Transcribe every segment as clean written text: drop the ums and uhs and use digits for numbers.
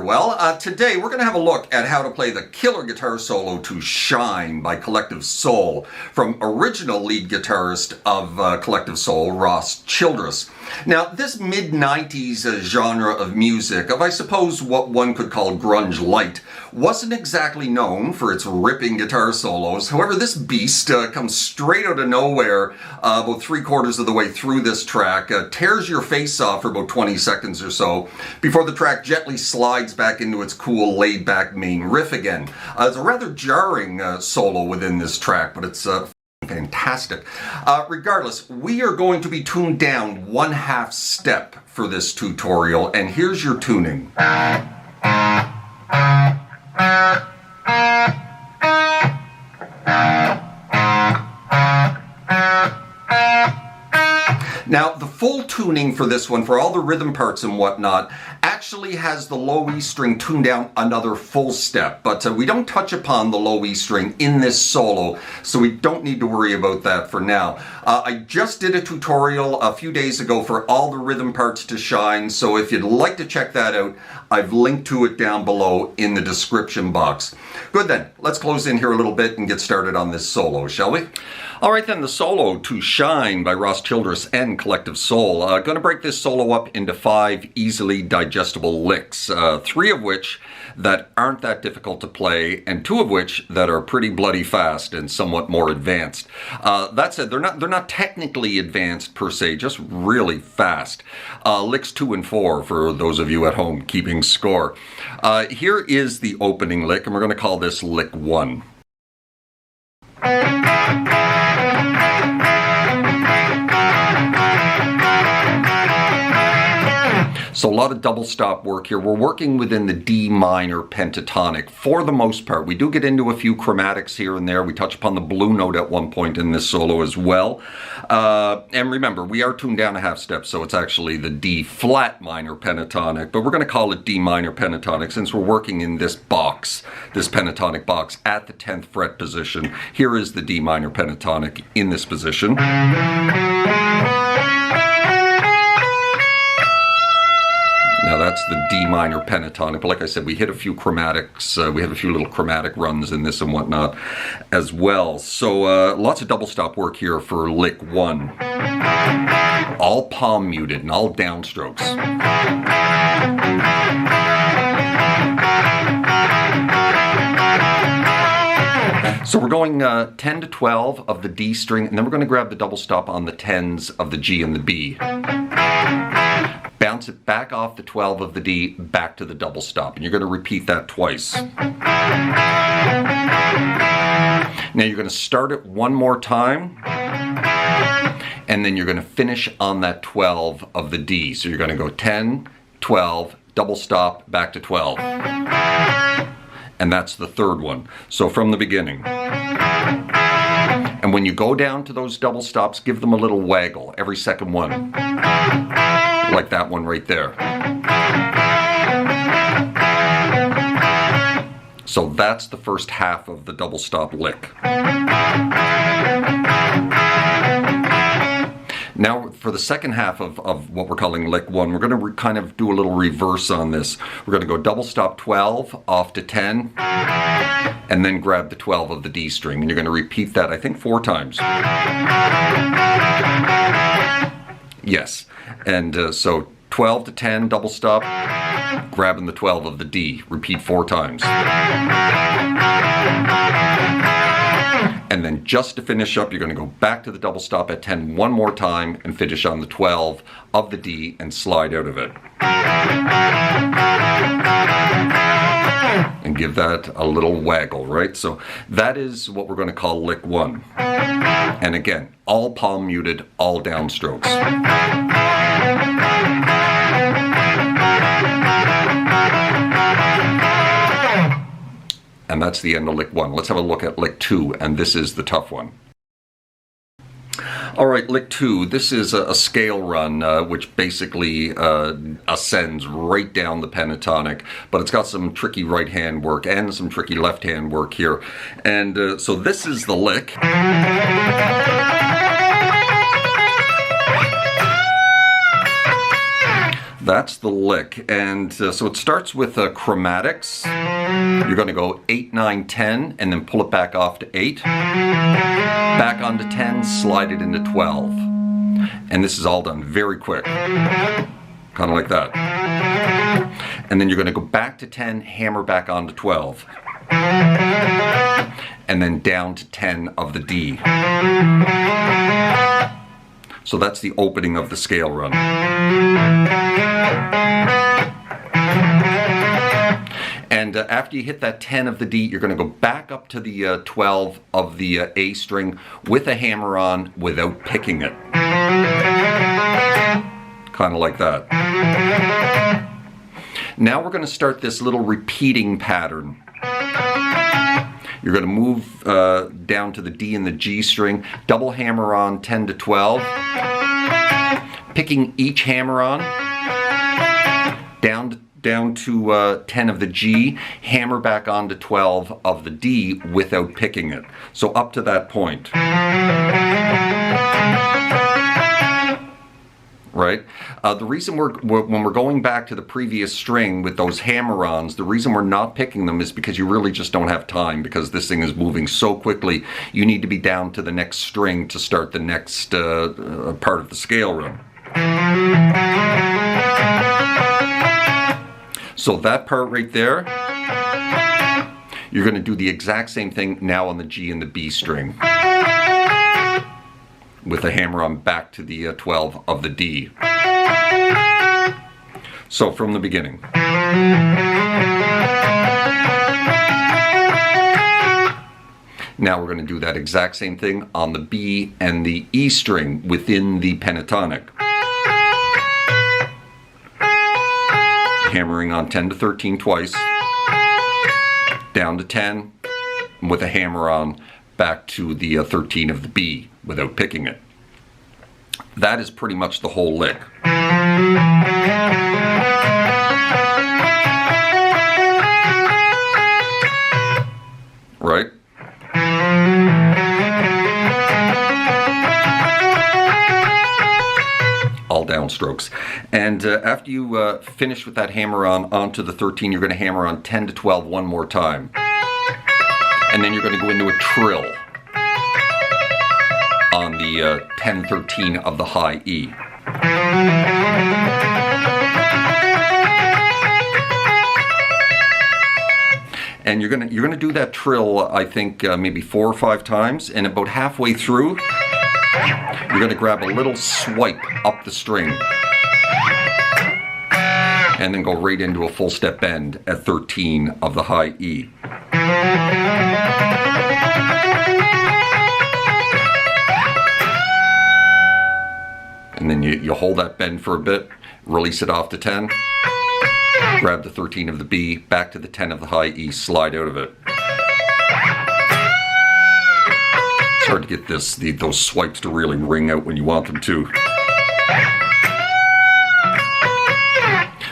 here. Well, today we're going to have a look at how to play the killer guitar solo to Shine by Collective Soul from original lead guitarist of Collective Soul, Ross Childress. Now, this mid-90s genre of music, of I suppose what one could call grunge light, wasn't exactly known for its ripping guitar solos. However, this beast comes straight out of nowhere about 3/4 of the way through this track, tears your face off for about 20 seconds or so, before the track gently slides back into its cool, laid-back main riff again. It's a rather jarring solo within this track, but it's fantastic. Regardless, we are going to be tuned down 1/2 step for this tutorial, and here's your tuning. Now, the full tuning for this one, for all the rhythm parts and whatnot, actually has the low E string tuned down another full step, but we don't touch upon the low E string in this solo, so we don't need to worry about that for now. I just did a tutorial a few days ago for all the rhythm parts to Shine, so if you'd like to check that out, I've linked to it down below in the description box. Good then, let's close in here a little bit and get started on this solo, shall we? All right then, the solo to Shine by Ross Childress and Collective Soul. Going to break this solo up into 5 easily digestible licks, 3 of which that aren't that difficult to play, and 2 of which that are pretty bloody fast and somewhat more advanced. That said, they're not technically advanced per se, just really fast. Licks 2 and 4 for those of you at home keeping score. Here is the opening lick, and we're going to call this lick 1. So a lot of double stop work here. We're working within the D minor pentatonic for the most part. We do get into a few chromatics here and there. We touch upon the blue note at one point in this solo as well. And remember, we are tuned down 1/2 step, so it's actually the D flat minor pentatonic, but we're going to call it D minor pentatonic since we're working in this box, this pentatonic box at the 10th fret position. Here is the D minor pentatonic in this position. Now that's the D minor pentatonic, but like I said, we hit a few chromatics, we have a few little chromatic runs in this and whatnot as well. So lots of double stop work here for lick 1. All palm muted and all downstrokes. So we're going 10 to 12 of the D string, and then we're going to grab the double stop on the 10s of the G and the B. Bounce it back off the 12 of the D, back to the double stop. And you're going to repeat that twice. Now you're going to start it one more time. And then you're going to finish on that 12 of the D. So you're going to go 10, 12, double stop, back to 12. And that's the third one. So from the beginning. And when you go down to those double stops, give them a little waggle every second one. Like that one right there. So that's the first half of the double stop lick. Now for the second half of what we're calling lick 1, we're going to kind of do a little reverse on this. We're going to go double stop 12 off to 10 and then grab the 12 of the D string, and you're going to repeat that I think 4 times. Yes, and so 12 to 10 double stop, grabbing the 12 of the D, repeat 4 times. And then just to finish up, you're going to go back to the double stop at 10 one more time and finish on the 12 of the D and slide out of it. And give that a little waggle, right? So that is what we're going to call lick 1. And again, all palm muted, all downstrokes. And that's the end of lick 1. Let's have a look at lick 2, and this is the tough one. All right, lick 2. This is a scale run, which basically ascends right down the pentatonic, but it's got some tricky right hand work and some tricky left hand work here. And so this is the lick. That's the lick. And so it starts with chromatics. You're going to go 8, 9, 10, and then pull it back off to 8. Back onto 10, slide it into 12. And this is all done very quick. Kind of like that. And then you're going to go back to 10, hammer back onto 12. And then down to 10 of the D. So that's the opening of the scale run. And after you hit that 10 of the D, you're going to go back up to the 12 of the A string with a hammer on without picking it. Kind of like that. Now we're going to start this little repeating pattern. You're going to move down to the D and the G string, double hammer on 10 to 12, picking each hammer on, down to 10 of the G, hammer back on to 12 of the D without picking it. So up to that point. Right? The reason when we're going back to the previous string with those hammer-ons, the reason we're not picking them is because you really just don't have time, because this thing is moving so quickly. You need to be down to the next string to start the next part of the scale run. So that part right there, you're going to do the exact same thing now on the G and the B string, with a hammer on back to the 12 of the D. So from the beginning. Now we're going to do that exact same thing on the B and the E string within the pentatonic. Hammering on 10 to 13 twice, down to 10, with a hammer on back to the 13 of the B without picking it. That is pretty much the whole lick. Right? All downstrokes. And after you finish with that hammer on onto the 13, you're going to hammer on 10 to 12 one more time. And then you're going to go into a trill on the 10-13 of the high E. And you're gonna do that trill, I think maybe 4 or 5 times, and about halfway through, you're gonna grab a little swipe up the string, and then go right into a full step bend at 13 of the high E. And then you hold that bend for a bit, release it off to 10, grab the 13 of the B, back to the 10 of the high E, slide out of it. It's hard to get those swipes to really ring out when you want them to.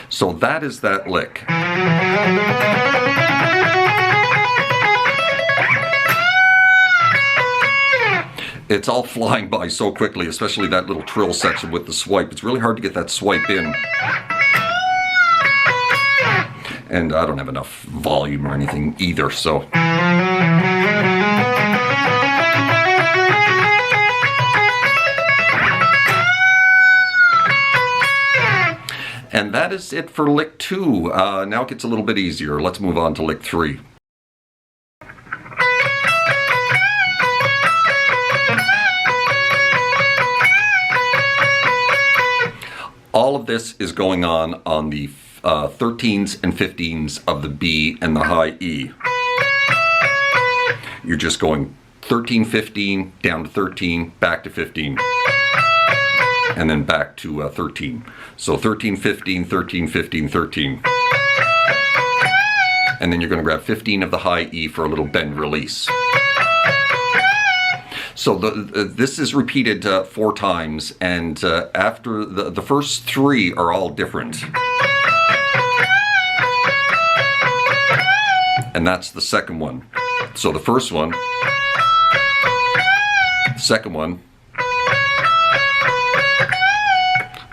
So that is that lick. It's all flying by so quickly, especially that little trill section with the swipe. It's really hard to get that swipe in. And I don't have enough volume or anything either, so. And that is it for lick 2. Now it gets a little bit easier. Let's move on to lick 3. All of this is going on the 13s and 15s of the B and the high E. You're just going 13, 15, down to 13, back to 15, and then back to 13. So 13, 15, 13, 15, 13. And then you're going to grab 15 of the high E for a little bend release. So this is repeated 4 times, and after the first 3 are all different. And that's the second one. So the first one, second one.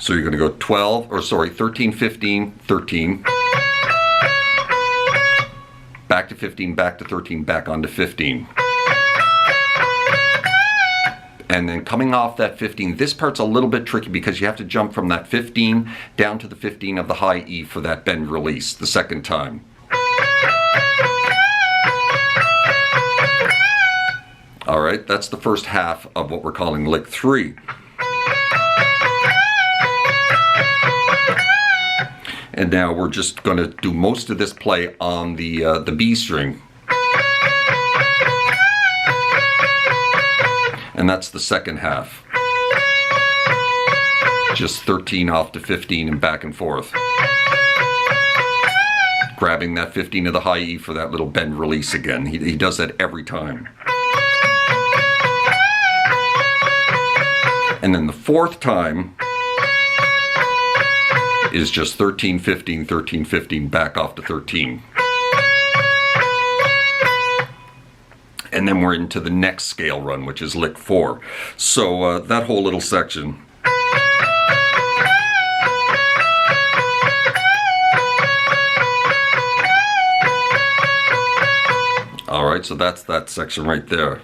So you're going to go 13, 15, 13, back to 15, back to 13, back onto 15. And then coming off that 15, this part's a little bit tricky because you have to jump from that 15 down to the 15 of the high E for that bend release the second time. All right, that's the first half of what we're calling lick 3. And now we're just going to do most of this play on the B string. And that's the second half. Just 13 off to 15 and back and forth. Grabbing that 15 of the high E for that little bend release again. He does that every time. And then the fourth time is just 13, 15, 13, 15, back off to 13. And then we're into the next scale run, which is lick 4. So that whole little section. All right, so that's that section right there.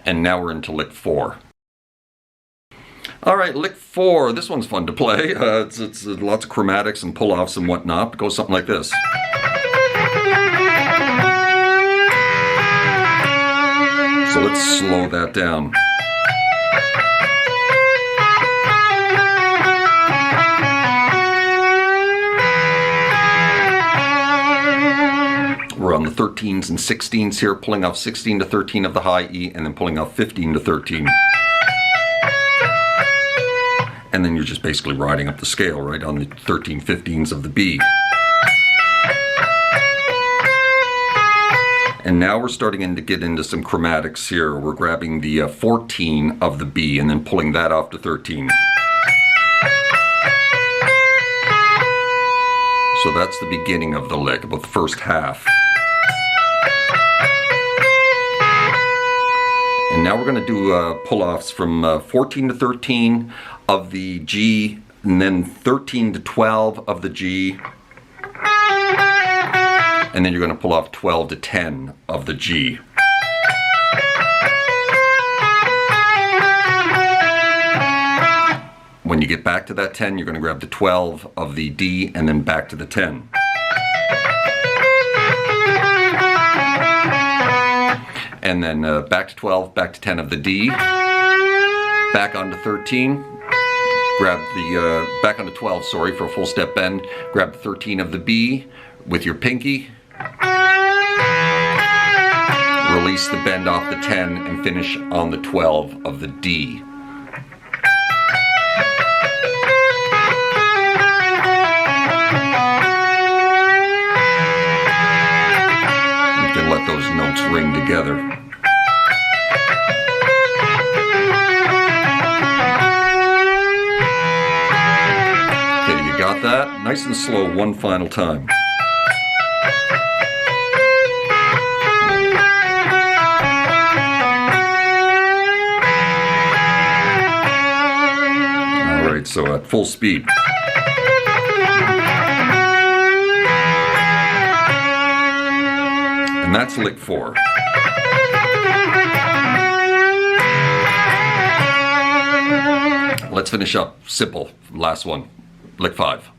And now we're into lick 4. All right, lick 4. This one's fun to play. It's lots of chromatics and pull-offs and whatnot. It goes something like this. So let's slow that down. We're on the 13s and 16s here, pulling off 16 to 13 of the high E, and then pulling off 15 to 13. And then you're just basically riding up the scale, right, on the 13, 15s of the B. And now we're starting to get into some chromatics here. We're grabbing the 14 of the B and then pulling that off to 13. So that's the beginning of the lick, about the first half. And now we're going to do pull-offs from 14 to 13 of the G, and then 13 to 12 of the G, and then you're going to pull off 12 to 10 of the G. When you get back to that 10, you're going to grab the 12 of the D and then back to the 10. And then back to 12, back to 10 of the D, back onto 13, grab the, back onto 12, sorry, for a full step bend, grab the 13 of the B with your pinky, release the bend off the 10 and finish on the 12 of the D. You can let those notes ring together. Got that? Nice and slow, one final time. All right, so at full speed. And that's lick 4. Let's finish up simple, last one. Lick 5.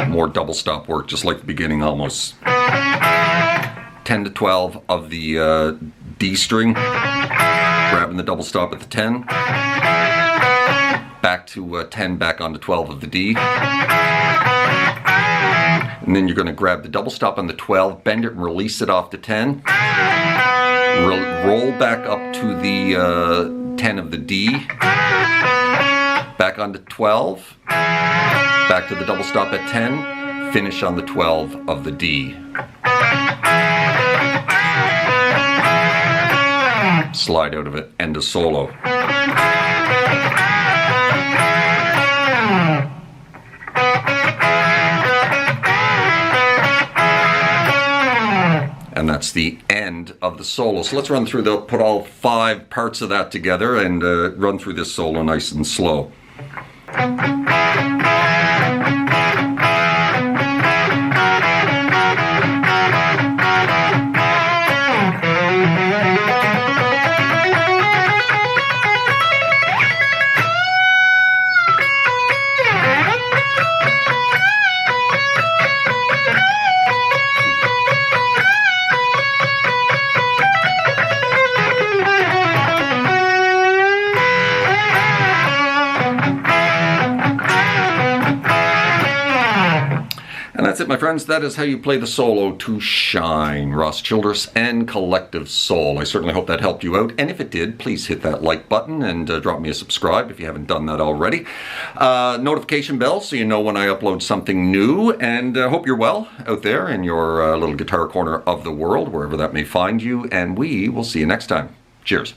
More double stop work, just like the beginning almost. 10 to 12 of the D string, grabbing the double stop at the 10, back to 10, back onto 12 of the D, and then you're going to grab the double stop on the 12, bend it and release it off the 10, roll back up to the 10 of the D, back onto 12, back to the double stop at 10, finish on the 12 of the D. Slide out of it, end of solo. that's the end of the solo. So let's run through put all 5 parts of that together and run through this solo nice and slow. And that's it, my friends. That is how you play the solo to Shine, Ross Childress and Collective Soul. I certainly hope that helped you out. And if it did, please hit that like button and drop me a subscribe if you haven't done that already. Notification bell so you know when I upload something new. And hope you're well out there in your little guitar corner of the world, wherever that may find you. And we will see you next time. Cheers.